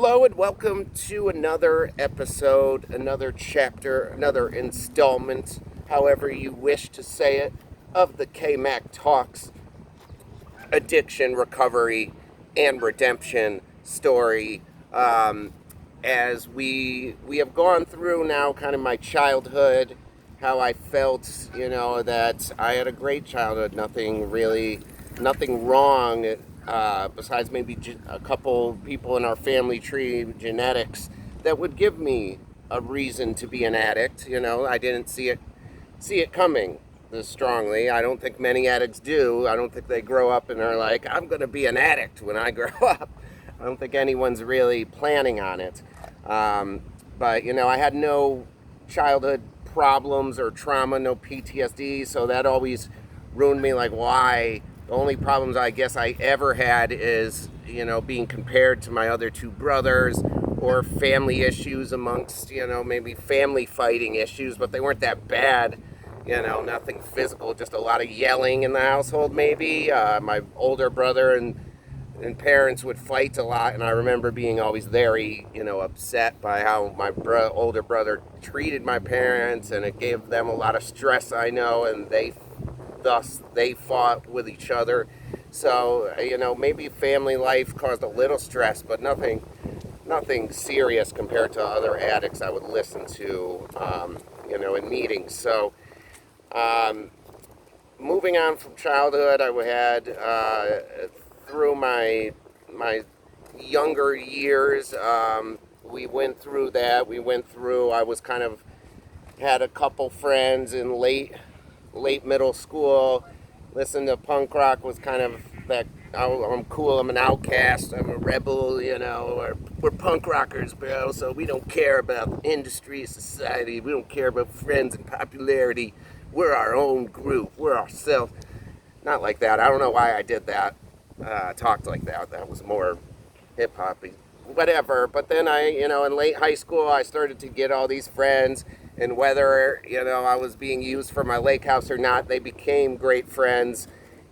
Hello and welcome to another episode, another chapter, another installment, however you wish to say it, of the KMaccTalks addiction, recovery, and redemption story. As we have gone through now kind of my childhood, how I felt, that I had a great childhood, nothing wrong. Besides maybe a couple people in our family tree, genetics, that would give me a reason to be an addict. I didn't see it coming this strongly. I don't think many addicts do. I don't think they grow up and are like, I'm going to be an addict when I grow up. I don't think anyone's really planning on it. But, I had no childhood problems or trauma, no PTSD, so that always ruined me. Like, why? The only problems I guess I ever had is, being compared to my other two brothers, or family issues amongst, maybe family fighting issues, but they weren't that bad, nothing physical, just a lot of yelling in the household maybe. My older brother and parents would fight a lot, and I remember being always very, upset by how my older brother treated my parents, and it gave them a lot of stress, I know, and thus they fought with each other. So, maybe family life caused a little stress, but nothing serious compared to other addicts I would listen to, in meetings. So, moving on from childhood, I had, through my younger years, we went through that. I was had a couple friends in late middle school, listened to punk rock, was kind of that, I'm cool, I'm an outcast, I'm a rebel, we're punk rockers, bro, so we don't care about industry, society, we don't care about friends and popularity, we're our own group, we're ourselves. Not like that. I don't know why I did that, talked like that. That was more hip-hop-y, whatever. But then in late high school, I started to get all these friends, and whether, I was being used for my lake house or not, they became great friends.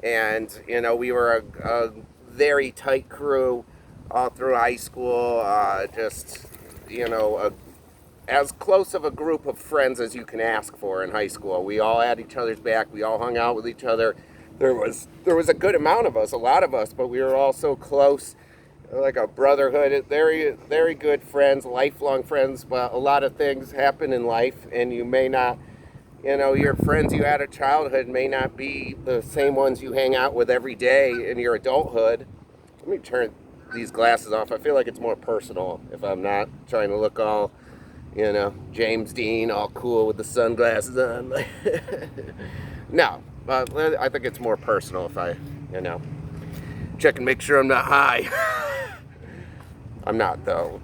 And, we were a very tight crew all through high school. As close of a group of friends as you can ask for in high school. We all had each other's back. We all hung out with each other. There was a good amount of us, a lot of us, but we were all so close. Like a brotherhood, very, very good friends, lifelong friends, but a lot of things happen in life, and you may not, your friends you had in childhood may not be the same ones you hang out with every day in your adulthood. Let me turn these glasses off. I feel like it's more personal if I'm not trying to look all, James Dean, all cool with the sunglasses on. No, I think it's more personal if I, check and make sure I'm not high. I'm not, though.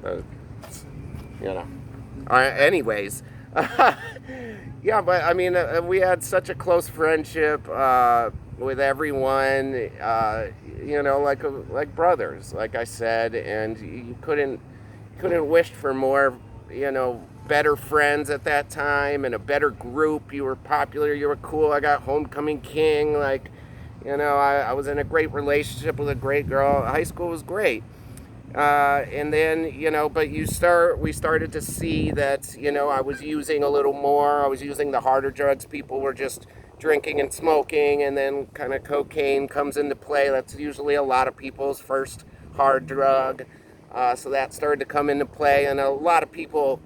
Anyways. Yeah, but I mean, we had such a close friendship with everyone, like brothers, like I said, and you couldn't wish for more, better friends at that time and a better group. You were popular, you were cool. I got homecoming king, like, I was in a great relationship with a great girl. High school was great. And then, but we started to see that, I was using a little more. I was using the harder drugs. People were just drinking and smoking, and then kind of cocaine comes into play. That's usually a lot of people's first hard drug. So that started to come into play, and a lot of people,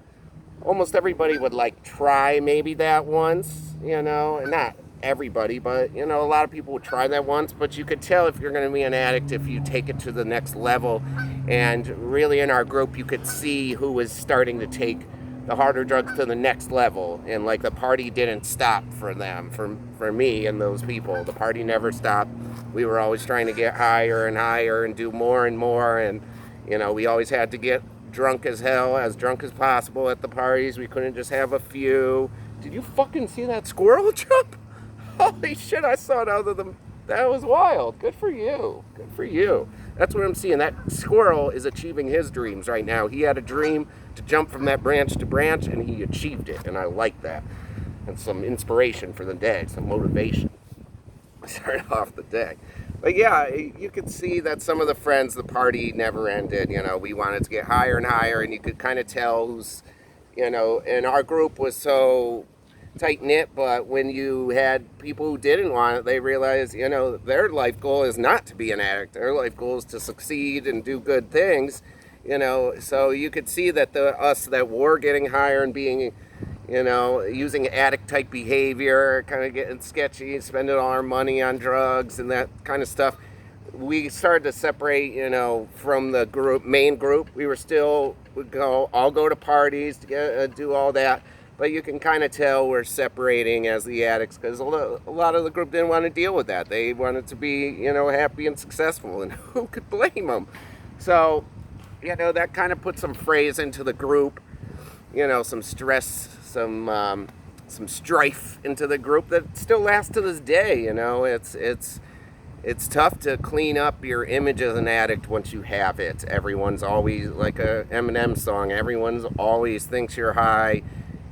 almost everybody would try maybe that once, and not everybody, but a lot of people would try that once. But you could tell if you're going to be an addict if you take it to the next level. And really in our group you could see who was starting to take the harder drugs to the next level, and the party didn't stop for them. For me and those people, the party never stopped. We were always trying to get higher and higher and do more and more, and we always had to get drunk as hell, as drunk as possible at the parties. We couldn't just have a few. Did you fucking see that squirrel jump? Holy shit, I saw it out of them. That was wild. Good for you. Good for you. That's what I'm seeing. That squirrel is achieving his dreams right now. He had a dream to jump from that branch to branch, and he achieved it, and I like that. And some inspiration for the day, some motivation. start off the day. But yeah, you could see that some of the friends, the party never ended. We wanted to get higher and higher, and you could kind of tell who's, and our group was so tight knit. But when you had people who didn't want it, they realized, their life goal is not to be an addict. Their life goal is to succeed and do good things. So you could see that us that were getting higher and being, using addict type behavior, kind of getting sketchy, spending all our money on drugs and that kind of stuff, we started to separate, from the main group. We were still, would all go to parties, to do all that. But you can kind of tell we're separating as the addicts, because a lot of the group didn't want to deal with that. They wanted to be, happy and successful, and who could blame them? So, that kind of put some frays into the group, some stress, some strife into the group that still lasts to this day. It's tough to clean up your image as an addict once you have it. Everyone's always, like a Eminem song, everyone's always thinks you're high.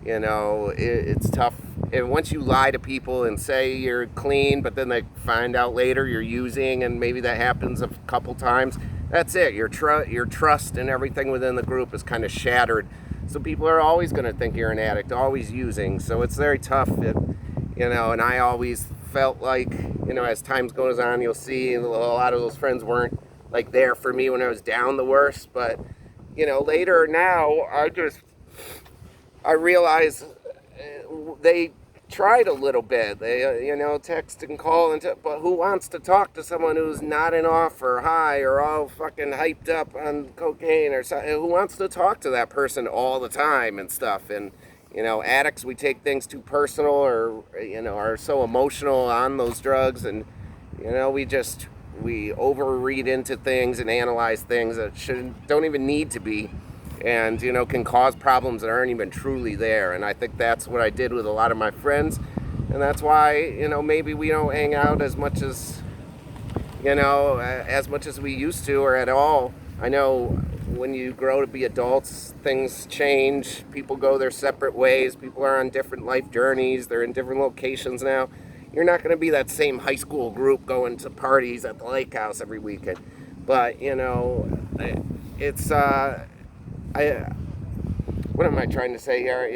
It's tough. And once you lie to people and say you're clean, but then they find out later you're using, and maybe that happens a couple times, that's it. Your trust and everything within the group is kind of shattered. So people are always going to think you're an addict, always using. So it's very tough. And I always felt like, as time goes on, you'll see a lot of those friends weren't like there for me when I was down the worst. But, later now, I realize they tried a little bit. They, text and call, but who wants to talk to someone who's nodding off or high or all fucking hyped up on cocaine or something? Who wants to talk to that person all the time and stuff? And, addicts, we take things too personal, or, are so emotional on those drugs. And, we overread into things and analyze things that don't even need to be. And, can cause problems that aren't even truly there. And I think that's what I did with a lot of my friends. And that's why, maybe we don't hang out as much as we used to, or at all. I know when you grow to be adults, things change. People go their separate ways. People are on different life journeys. They're in different locations now. You're not going to be that same high school group going to parties at the lake house every weekend. But, it's... what am I trying to say here?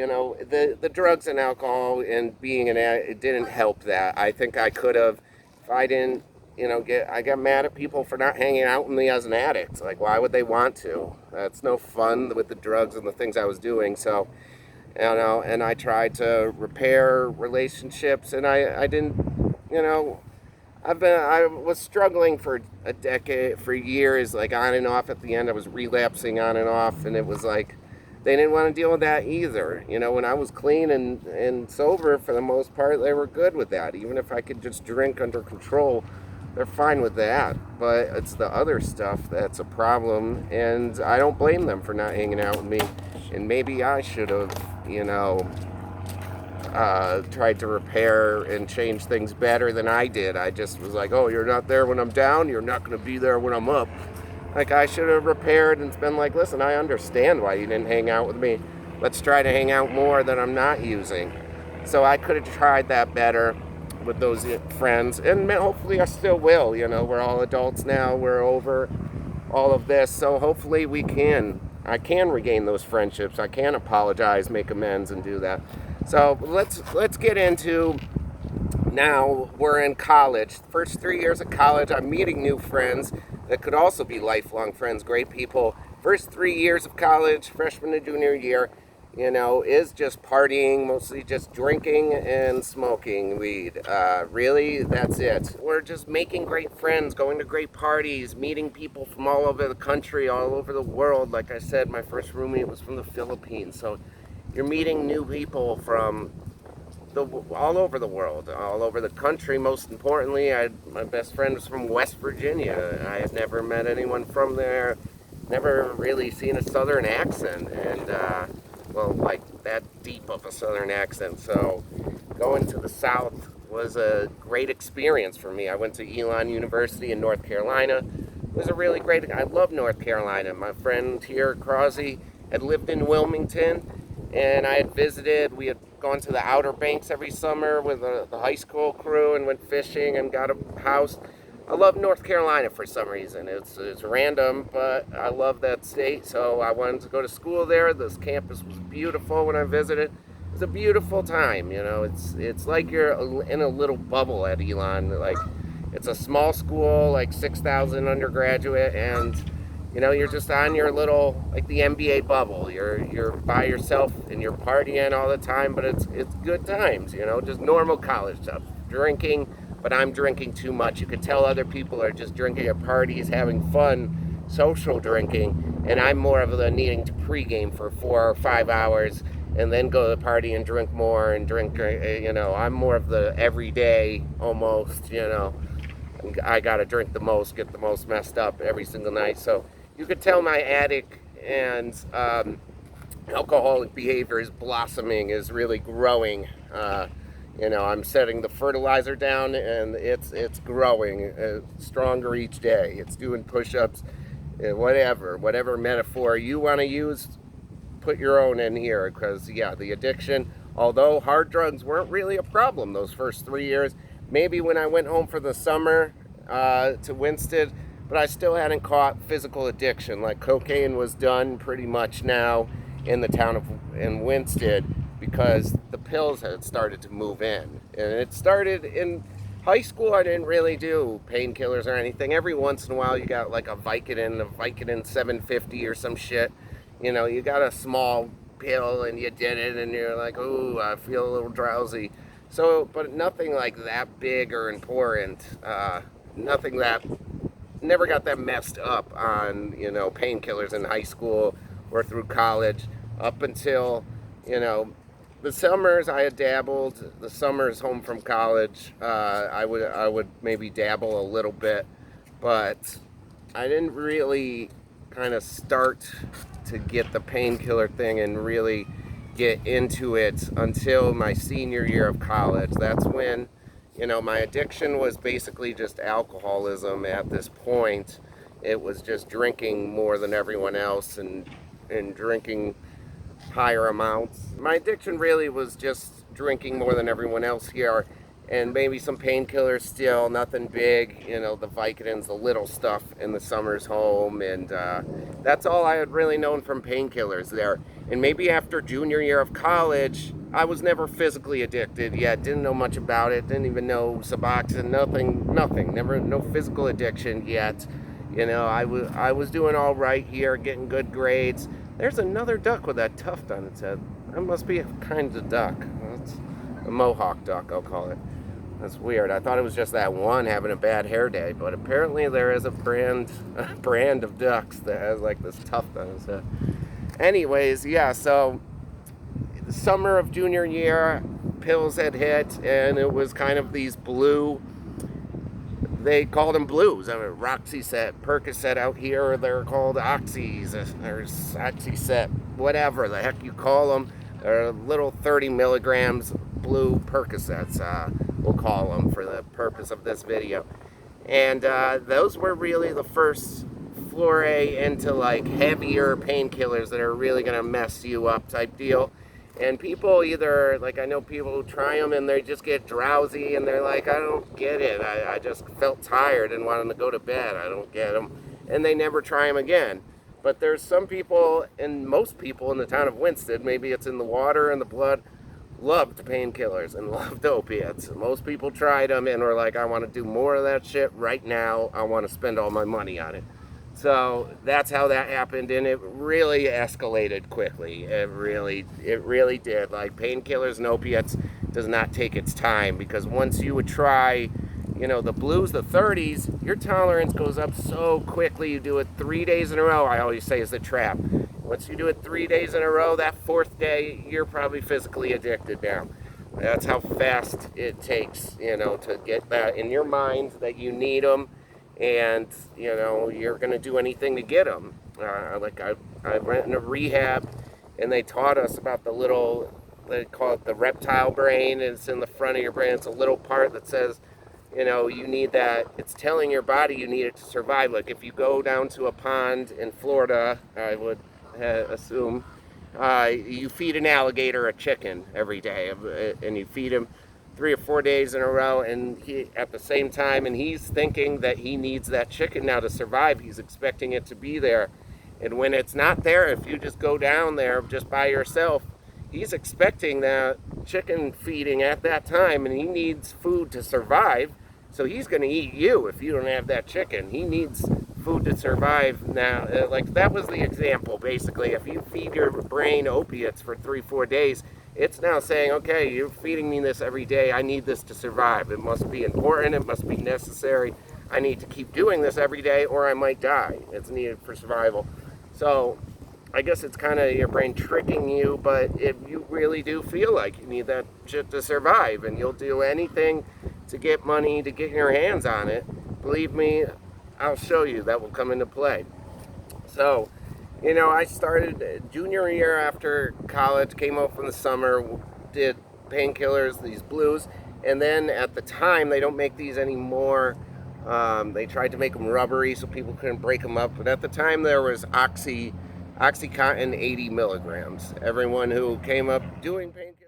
The drugs and alcohol and being an addict, it didn't help that. I think I could have, if I didn't, I got mad at people for not hanging out with me as an addict. Like, why would they want to? That's no fun with the drugs and the things I was doing. So, and I tried to repair relationships, and I didn't, I was struggling for a decade, for years, like on and off. At the end, I was relapsing on and off, and it was like, they didn't want to deal with that either. When I was clean and sober, for the most part, they were good with that. Even if I could just drink under control, they're fine with that. But it's the other stuff that's a problem, and I don't blame them for not hanging out with me. And maybe I should have, tried to repair and change things better than I did. I just was like, oh, you're not there when I'm down, you're not going to be there when I'm up. Like, I should have repaired and been like, listen, I understand why you didn't hang out with me. Let's try to hang out more that I'm not using. So I could have tried that better with those friends, and hopefully I still will. We're all adults now, we're over all of this, so hopefully I can regain those friendships. I can apologize, make amends, and do that. So let's get into, now we're in college. First 3 years of college, I'm meeting new friends that could also be lifelong friends, great people. First 3 years of college, freshman to junior year, is just partying, mostly just drinking and smoking weed. Really, that's it. We're just making great friends, going to great parties, meeting people from all over the country, all over the world. Like I said, my first roommate was from the Philippines. So you're meeting new people from all over the world, all over the country. Most importantly, my best friend was from West Virginia. I had never met anyone from there, never really seen a Southern accent, and like that deep of a Southern accent. So going to the South was a great experience for me. I went to Elon University in North Carolina. It was a really great, I love North Carolina. My friend here, Crosby, had lived in Wilmington, and I had visited. We had gone to the Outer Banks every summer with the high school crew and went fishing and got a house. I love North Carolina for some reason. It's random, but I love that state, so I wanted to go to school there. This campus was beautiful when I visited. It was a beautiful time, you know. It's like you're in a little bubble at Elon. Like, it's a small school, like 6,000 undergraduate, and you know, you're just on your little, like the NBA bubble. You're by yourself and you're partying all the time, but it's good times, you know, just normal college stuff. Drinking, but I'm drinking too much. You could tell other people are just drinking at parties, having fun, social drinking, and I'm more of the needing to pregame for 4 or 5 hours and then go to the party and drink more and drink, you know, I'm more of the everyday almost, you know. I gotta drink the most, get the most messed up every single night. So you could tell my addict and alcoholic behavior is blossoming, is really growing. You know, I'm setting the fertilizer down, and it's growing stronger each day. It's doing push-ups, whatever metaphor you want to use, put your own in here. Because yeah, the addiction, although hard drugs weren't really a problem those first 3 years, maybe when I went home for the summer to Winston, but I still hadn't caught physical addiction. Like cocaine was done pretty much now in the town of Winston, because the pills had started to move in. And it started in high school. I didn't really do painkillers or anything. Every once in a while you got like a Vicodin 750 or some shit. You know, you got a small pill and you did it and you're like, ooh, I feel a little drowsy. So, but nothing like that big or important. Nothing that, never got that messed up on, you know, painkillers in high school or through college up until, you know, the summers I had dabbled. The summers home from college, I would maybe dabble a little bit, but I didn't really kind of start to get the painkiller thing and really get into it until my senior year of college. That's when, you know, my addiction was basically just alcoholism at this point. It was just drinking more than everyone else and drinking higher amounts. My addiction really was just drinking more than everyone else here, and maybe some painkillers still, nothing big, you know, the Vicodins, the little stuff in the summer's home, and that's all I had really known from painkillers there. And maybe after junior year of college, I was never physically addicted yet, didn't know much about it, didn't even know Suboxone, nothing, never, no physical addiction yet. You know, I was doing all right here, getting good grades. There's another duck with that tuft on its head. That must be a kind of duck. That's a mohawk duck, I'll call it. That's weird. I thought it was just that one having a bad hair day, but apparently there is a brand of ducks that has like this tuft on its head. Anyways, yeah, so the summer of junior year, pills had hit, and it was kind of these blue, they called them blues. I mean, Roxyset, Percocet out here, they're called Oxys, or Oxyset, whatever the heck you call them. They're little 30 milligrams blue Percocets, we'll call them for the purpose of this video. And those were really the first foray into like heavier painkillers that are really gonna mess you up type deal. And people either, like I know people who try them and they just get drowsy and they're like, I don't get it. I just felt tired and wanted to go to bed. I don't get them. And they never try them again. But there's some people, and most people in the town of Winston, maybe it's in the water and the blood, loved painkillers and loved opiates. Most people tried them and were like, I want to do more of that shit right now. I want to spend all my money on it. So that's how that happened, and it really escalated quickly. It really did. Like painkillers and opiates does not take its time, because once you would try, you know, the blues, the 30s, your tolerance goes up so quickly. You do it 3 days in a row, I always say is the trap. Once you do it 3 days in a row, that fourth day, you're probably physically addicted now. That's how fast it takes, you know, to get that in your mind that you need them. And, you know, you're going to do anything to get them. Like I went in a rehab, and they taught us about the little, they call it the reptile brain. It's in the front of your brain. It's a little part that says, you know, you need that. It's telling your body you need it to survive. Like if you go down to a pond in Florida, I would assume, You feed an alligator a chicken every day, and you feed him 3 or 4 days in a row, and he at the same time, and he's thinking that he needs that chicken now to survive. He's expecting it to be there, and when it's not there, if you just go down there just by yourself, he's expecting that chicken feeding at that time, and he needs food to survive. So he's going to eat you if you don't have that chicken. He needs food to survive now. Like that was the example, basically. If you feed your brain opiates for 3, 4 days, it's now saying, okay, you're feeding me this every day. I need this to survive. It must be important. It must be necessary. I need to keep doing this every day or I might die. It's needed for survival. So I guess it's kind of your brain tricking you, but if you really do feel like you need that shit to survive and you'll do anything to get money, to get your hands on it, believe me, I'll show you that will come into play. So, I started junior year after college, came out from the summer, did painkillers, these blues, and then at the time, they don't make these anymore. They tried to make them rubbery so people couldn't break them up, but at the time there was Oxycontin 80 milligrams. Everyone who came up doing painkillers